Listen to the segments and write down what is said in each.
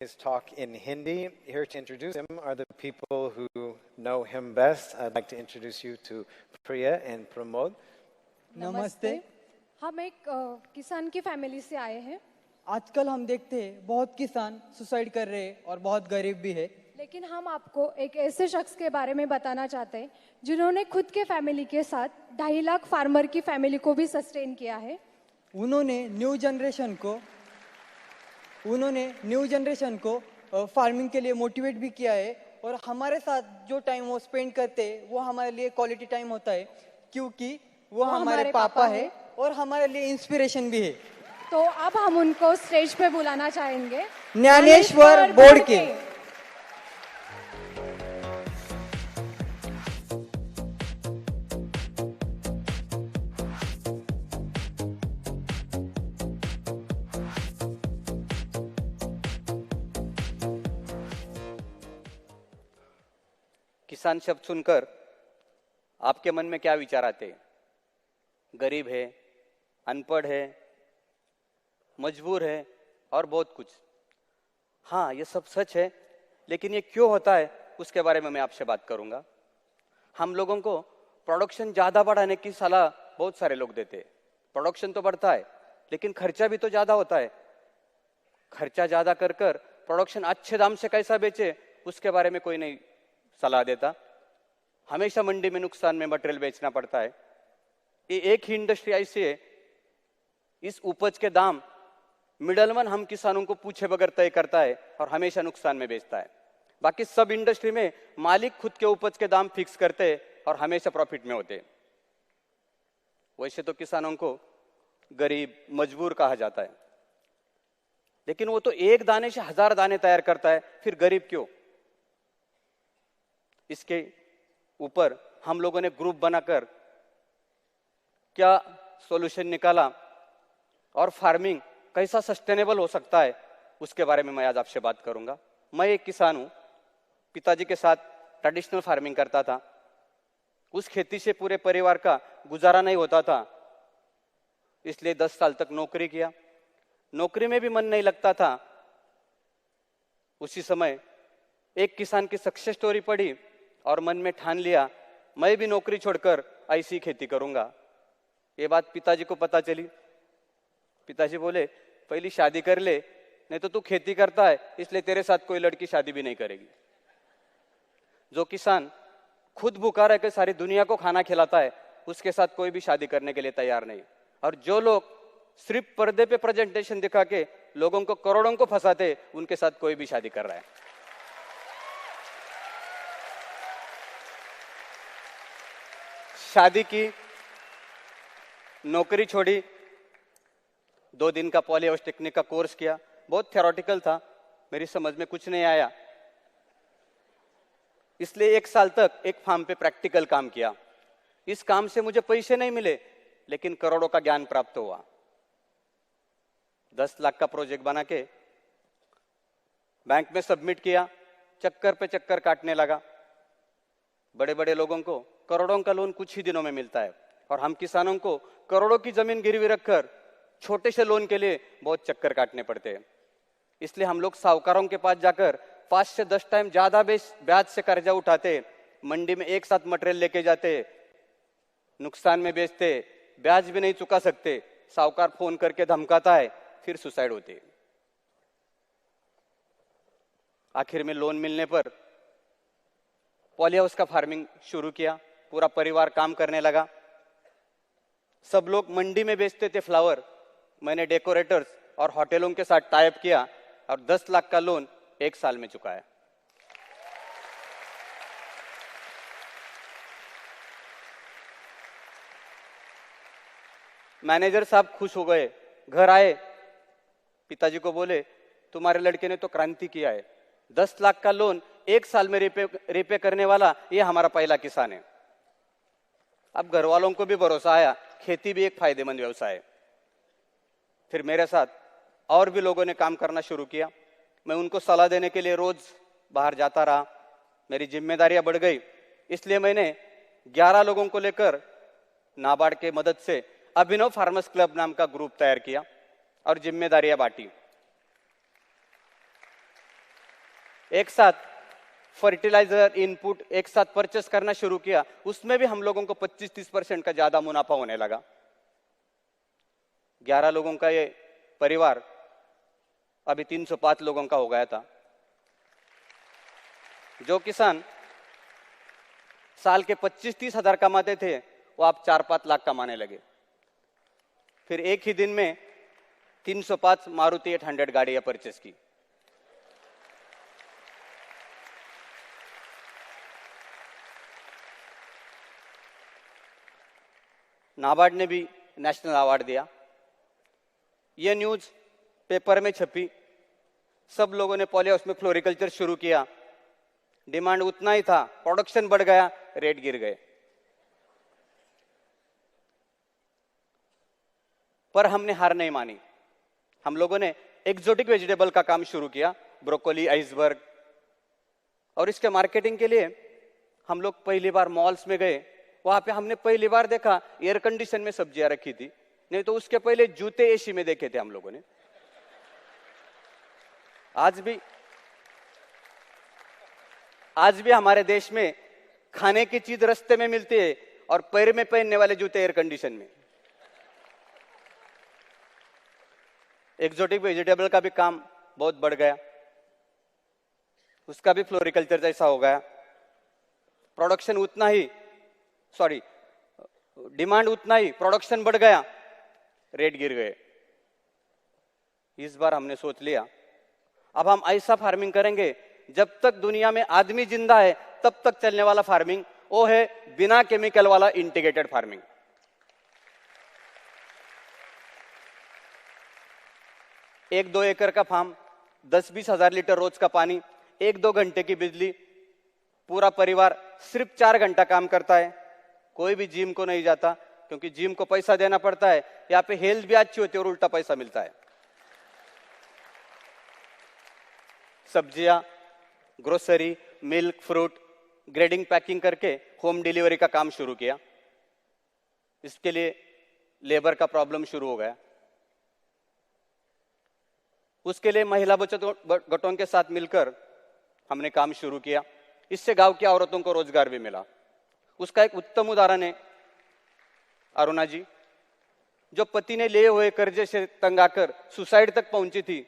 his talk in Hindi. Here to introduce him are the people who know him best. I'd like to introduce you to Priya and Pramod. नमस्ते। हम एक किसान की family से आए हैं, आजकल हम देखते हैं बहुत किसान सुसाइड कर रहे हैं और बहुत गरीब भी है। लेकिन हम आपको एक ऐसे शख्स के बारे में बताना चाहते हैं जिन्होंने खुद के फैमिली के साथ 2.5 लाख फार्मर की फैमिली को भी सस्टेन किया है। उन्होंने न्यू जनरेशन को फार्मिंग के लिए मोटिवेट भी किया है और हमारे साथ जो टाइम वो स्पेंड करते हैं वो हमारे लिए क्वालिटी टाइम होता है, क्योंकि वो हमारे पापा है और हमारे लिए इंस्पिरेशन भी है। तो अब हम उनको स्टेज पे बुलाना चाहेंगे, ज्ञानेश्वर बोड़के। किसान शब्द सुनकर आपके मन में क्या विचार आते हैं? गरीब है, अनपढ़ है, मजबूर है और बहुत कुछ। हाँ, ये सब सच है, लेकिन ये क्यों होता है उसके बारे में मैं आपसे बात करूंगा। हम लोगों को प्रोडक्शन ज्यादा बढ़ाने की सलाह बहुत सारे लोग देते हैं। प्रोडक्शन तो बढ़ता है, लेकिन खर्चा भी तो ज्यादा होता है। खर्चा ज्यादा कर प्रोडक्शन अच्छे दाम से कैसा बेचे उसके बारे में कोई नहीं सलाह देता। हमेशा मंडी में नुकसान में मटेरियल बेचना पड़ता है। ये एक ही इंडस्ट्री ऐसी है, इस उपज के दाम मिडलमैन हम किसानों को पूछे बगैर तय करता है और हमेशा नुकसान में बेचता है। बाकी सब इंडस्ट्री में मालिक खुद के उपज के दाम फिक्स करते हैं और हमेशा प्रॉफिट में होते हैं। वैसे तो किसानों को गरीब मजबूर कहा जाता है, लेकिन वो तो एक दाने से 1000 दाने तैयार करता है, फिर गरीब क्यों? इसके ऊपर हम लोगों ने ग्रुप बनाकर क्या सॉल्यूशन निकाला और फार्मिंग कैसा सस्टेनेबल हो सकता है उसके बारे में मैं आज आपसे बात करूंगा। मैं एक किसान हूं, पिताजी के साथ ट्रेडिशनल फार्मिंग करता था। उस खेती से पूरे परिवार का गुजारा नहीं होता था, इसलिए 10 साल तक नौकरी किया। नौकरी में भी मन नहीं लगता था। उसी समय एक किसान की सक्सेस स्टोरी पढ़ी और मन में ठान लिया मैं भी नौकरी छोड़कर ऐसी खेती करूंगा। ये बात पिताजी को पता चली। पिताजी बोले पहली शादी कर ले, नहीं तो तू खेती करता है इसलिए तेरे साथ कोई लड़की शादी भी नहीं करेगी। जो किसान खुद भूखा रह के सारी दुनिया को खाना खिलाता है उसके साथ कोई भी शादी करने के लिए तैयार नहीं। और जो लोग सिर्फ पर्दे पे प्रेजेंटेशन दिखा के लोगों को करोड़ों को फंसाते उनके साथ कोई भी शादी कर रहा है। शादी की, नौकरी छोड़ी, 2 दिन का पॉली हाउस टेक्निक का कोर्स किया। बहुत थ्योरेटिकल था, मेरी समझ में कुछ नहीं आया, इसलिए 1 साल तक एक फार्म पे प्रैक्टिकल काम किया। इस काम से मुझे पैसे नहीं मिले, लेकिन करोड़ों का ज्ञान प्राप्त हुआ। 10 लाख का प्रोजेक्ट बना के बैंक में सबमिट किया, चक्कर पे चक्कर काटने लगा। बड़े बड़े लोगों को करोड़ों का लोन कुछ ही दिनों में मिलता है और हम किसानों को करोड़ों की जमीन गिरवी रखकर छोटे से लोन के लिए बहुत चक्कर काटने पड़ते हैं। इसलिए हम लोग साहूकारों के पास जाकर 5 से 10 टाइम ज्यादा ब्याज से कर्जा उठाते, मंडी में एक साथ मटेरियल लेके जाते, नुकसान में बेचते, ब्याज भी नहीं चुका सकते, साहूकार फोन करके धमकाता है, फिर सुसाइड होती है। आखिर में लोन मिलने पर पॉली हाउस का फार्मिंग शुरू किया। पूरा परिवार काम करने लगा। सब लोग मंडी में बेचते थे फ्लावर, मैंने डेकोरेटर्स और होटलों के साथ टाई अप किया और 10 लाख का लोन 1 साल में चुकाया। मैनेजर साहब खुश हो गए, घर आए, पिताजी को बोले तुम्हारे लड़के ने तो क्रांति किया है, 10 लाख का लोन 1 साल में रिपे करने वाला ये हमारा पहला किसान है। अब घर वालों को भी भरोसा आया, खेती भी एक फायदेमंद व्यवसाय है। फिर मेरे साथ और भी लोगों ने काम करना शुरू किया। मैं उनको सलाह देने के लिए रोज बाहर जाता रहा। मेरी जिम्मेदारियां बढ़ गई, इसलिए मैंने 11 लोगों को लेकर नाबार्ड के मदद से अभिनव फार्मर्स क्लब नाम का ग्रुप तैयार किया और जिम्मेदारियां बांटी। एक साथ फर्टिलाइजर इनपुट एक साथ परचेस करना शुरू किया, उसमें भी हम लोगों को 25-30% का ज्यादा मुनाफा होने लगा। 11 लोगों का ये परिवार अभी 305 लोगों का हो गया था। जो किसान साल के 25-30 हजार कमाते थे, वो आप 4-5 लाख कमाने लगे। फिर एक ही दिन में 305 मारुति 800 गाड़ियां परचेस की। नाबार्ड ने भी नेशनल अवार्ड दिया। यह न्यूज पेपर में छपी, सब लोगों ने पॉली हाउस में फ्लोरिकल्चर शुरू किया। डिमांड उतना ही था, प्रोडक्शन बढ़ गया, रेट गिर गए। पर हमने हार नहीं मानी। हम लोगों ने एक्सोटिक वेजिटेबल का काम शुरू किया, ब्रोकोली, आइसबर्ग। और इसके मार्केटिंग के लिए हम लोग पहली बार मॉल्स में गए। वहां पे हमने पहली बार देखा एयर कंडीशन में सब्जियां रखी थी, नहीं तो उसके पहले जूते एसी में देखे थे हम लोगों ने। आज भी हमारे देश में खाने की चीज रास्ते में मिलती है और पैर में पहनने वाले जूते एयर कंडीशन में। एक्सोटिक वेजिटेबल का भी काम बहुत बढ़ गया, उसका भी फ्लोरिकल्चर जैसा हो गया। प्रोडक्शन उतना ही, डिमांड उतना ही, प्रोडक्शन बढ़ गया, रेट गिर गए। इस बार हमने सोच लिया अब हम ऐसा फार्मिंग करेंगे जब तक दुनिया में आदमी जिंदा है तब तक चलने वाला फार्मिंग, वो है बिना केमिकल वाला इंटीग्रेटेड फार्मिंग। 1-2 एकड़ का फार्म, 10-20 हजार लीटर रोज का पानी, 1-2 घंटे की बिजली, पूरा परिवार सिर्फ 4 घंटा काम करता है। कोई भी जिम को नहीं जाता, क्योंकि जिम को पैसा देना पड़ता है। यहाँ पे हेल्थ भी अच्छी होती है और उल्टा पैसा मिलता है। सब्जियां, grocery, milk, fruit, grading, packing करके होम डिलीवरी का काम शुरू किया। इसके लिए लेबर का प्रॉब्लम शुरू हो गया। उसके लिए महिला बचत गठों के साथ मिलकर हमने काम शुरू किया। इससे गांव की औरतों को रोजगार भी मिला। उसका एक उत्तम उदाहरण है अरुणा जी, जो पति ने लिए हुए कर्जे से तंग आकर सुसाइड तक पहुंची थी।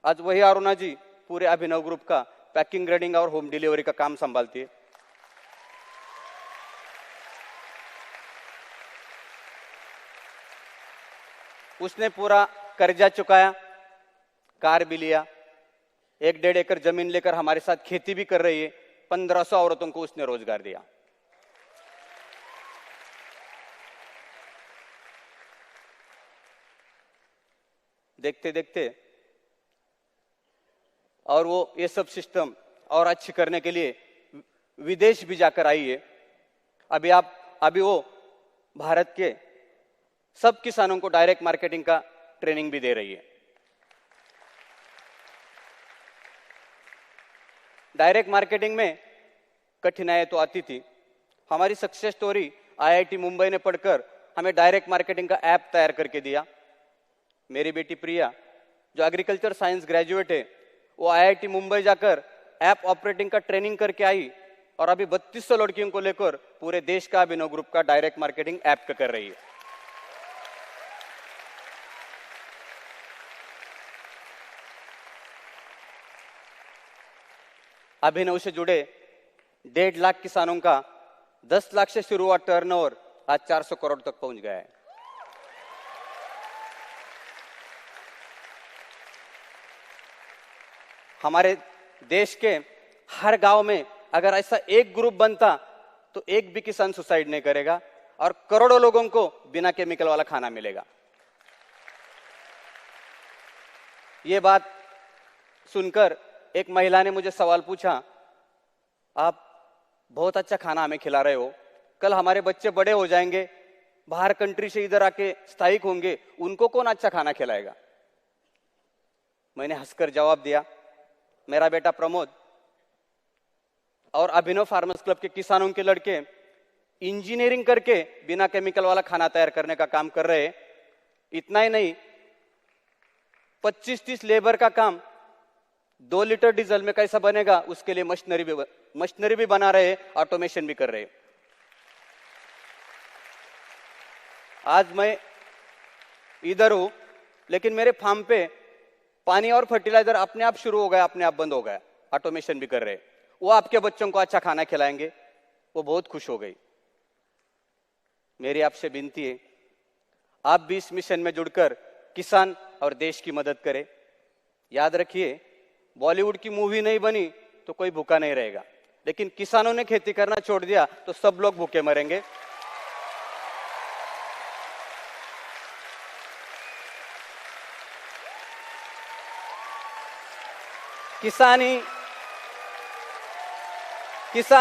आज वही अरुणा जी पूरे अभिनव ग्रुप का पैकिंग, ग्रेडिंग और होम डिलीवरी का काम संभालती है। उसने पूरा कर्जा चुकाया, कार भी लिया, 1-1.5 एकड़ जमीन लेकर हमारे साथ खेती भी कर रही है। 1500 औरतों को उसने रोजगार दिया। देखते देखते और वो ये सब सिस्टम और अच्छी करने के लिए विदेश भी जाकर आई है। अभी वो भारत के सब किसानों को डायरेक्ट मार्केटिंग का ट्रेनिंग भी दे रही है। डायरेक्ट मार्केटिंग में कठिनाई तो आती थी। हमारी सक्सेस स्टोरी आईआईटी मुंबई ने पढ़कर हमें डायरेक्ट मार्केटिंग का ऐप तैयार करके दिया। मेरी बेटी प्रिया, जो एग्रीकल्चर साइंस ग्रेजुएट है, वो आईआईटी मुंबई जाकर ऐप ऑपरेटिंग का ट्रेनिंग करके आई और अभी 3200 लड़कियों को लेकर पूरे देश का अभिनव ग्रुप का डायरेक्ट मार्केटिंग ऐप का कर रही है। अभिनव से जुड़े 1.5 लाख किसानों का 10 लाख से शुरू हुआ टर्नओवर आज 400 करोड़ तक पहुंच गया है। हमारे देश के हर गांव में अगर ऐसा एक ग्रुप बनता तो एक भी किसान सुसाइड नहीं करेगा और करोड़ों लोगों को बिना केमिकल वाला खाना मिलेगा। ये बात सुनकर एक महिला ने मुझे सवाल पूछा, आप बहुत अच्छा खाना हमें खिला रहे हो, कल हमारे बच्चे बड़े हो जाएंगे, बाहर कंट्री से इधर आके स्थायिक होंगे, उनको कौन अच्छा खाना खिलाएगा? मैंने हंसकर जवाब दिया, मेरा बेटा प्रमोद और अभिनव फार्मर्स क्लब के किसानों के लड़के इंजीनियरिंग करके बिना केमिकल वाला खाना तैयार करने का काम कर रहे हैं। इतना ही नहीं, 25-30 लेबर का काम 2 लीटर डीजल में कैसा बनेगा उसके लिए मशीनरी भी बना रहे, ऑटोमेशन भी कर रहे। आज मैं इधर हूं, लेकिन मेरे फार्म पे पानी और फर्टिलाइजर अपने आप शुरू हो गया, अपने आप बंद हो गया, ऑटोमेशन भी कर रहे। वो आपके बच्चों को अच्छा खाना खिलाएंगे, वो बहुत खुश हो गई। मेरी आपसे विनती है, आप भी इस मिशन में जुड़कर किसान और देश की मदद करें। याद रखिए, बॉलीवुड की मूवी नहीं बनी तो कोई भूखा नहीं रहेगा, लेकिन किसानों ने खेती करना छोड़ दिया तो सब लोग भूखे मरेंगे। किसान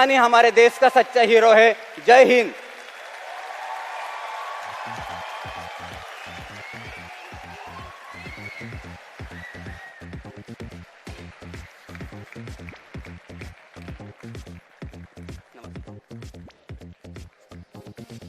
ही हमारे देश का सच्चा हीरो है। जय हिंद।